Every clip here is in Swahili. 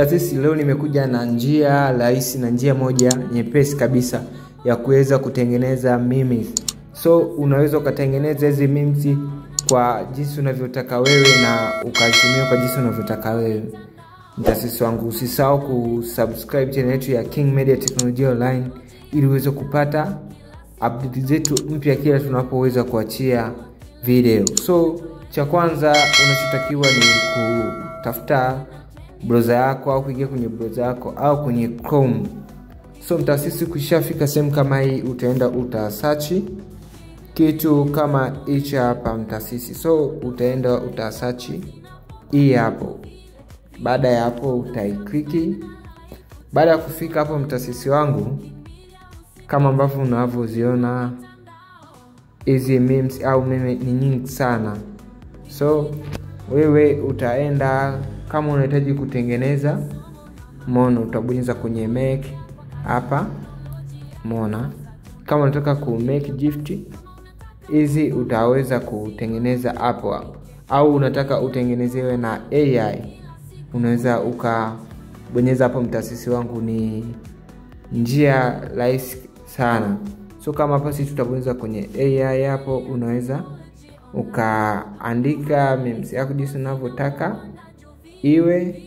Mtaasisi, leo nimekuja na njia rahisi na njia moja nyepesi kabisa ya kuweza kutengeneza memes. So unaweza ukatengeneza hizi memes kwa jinsi unavyotaka wewe na ukazitumia kwa jinsi unavyotaka wewe. Mtaasisi wangu, usisahau kusubscribe channel yetu ya King Media Technology Online ili uweze kupata update zetu mpya kila tunapoweza kuachia video. So cha kwanza unachotakiwa ni kutafuta browser yako au kuingia kwenye browser yako au kwenye Chrome. So mtaasisi, ukishafika sehemu kama hii utaenda utasearch kitu kama hichi hapa mtaasisi. So utaenda utasearch hii hapo. Baada ya hapo utaiclick. Baada ya kufika hapo mtaasisi wangu, kama ambavyo unavyoziona hizi memes au meme ni nyingi sana. So wewe utaenda, kama unahitaji kutengeneza, umeona, utabonyeza kwenye make hapa, umeona. Kama unataka ku make gift hizi utaweza kutengeneza hapo, au unataka utengenezewe na AI, unaweza ukabonyeza hapo mtaasisi wangu. Ni njia rahisi sana. So kama hapa sisi tutabonyeza kwenye AI hapo, unaweza ukaandika memes yako jinsi unavyotaka iwe,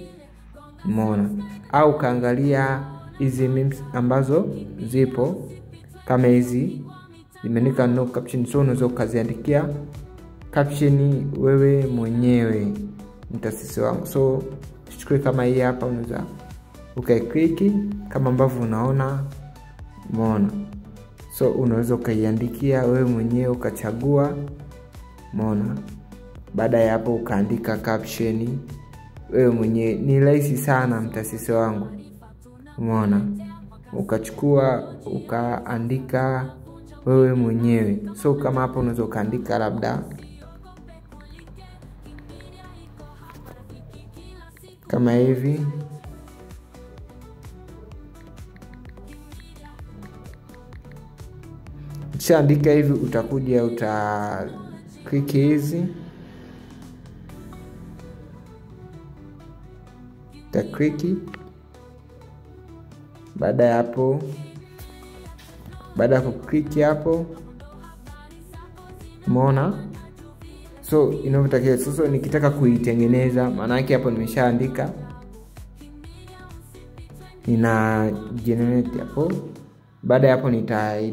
umeona, au kaangalia hizi memes ambazo zipo kama hizi zimeandika no caption. So unaweza ukaziandikia caption wewe mwenyewe mtaasisi wangu. So chukue kama hii hapa, unaweza ukaiclick kama ambavyo unaona, umeona. So unaweza ukaiandikia wewe mwenyewe ukachagua, umeona. Baada ya hapo ukaandika caption wewe mwenyewe. Ni rahisi sana mtaasisi wangu, umeona. Ukachukua ukaandika wewe mwenyewe. So kama hapo unaweza ukaandika labda kama hivi, ukishaandika hivi utakuja uta click hizi, uta click. Baada ya hapo, baada ya click hapo, umeona. So inavyotakiwa sasa, nikitaka kuitengeneza, maana yake hapo nimeshaandika, nina generate hapo. Baada ya hapo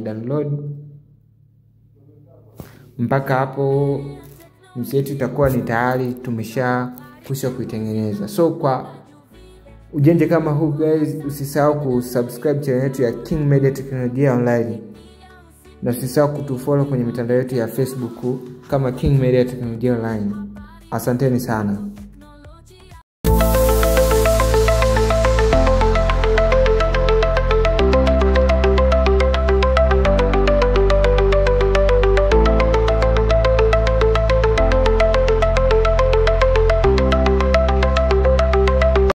download. Mpaka hapo msetu itakuwa ni tayari tumeshakusha kuitengeneza. So kwa ujanja kama huu guys, usisahau kusubscribe channel yetu ya King Media Technology Online, na usisahau kutufollow kwenye mitandao yetu ya Facebook kama King Media Technology Online. Asanteni sana.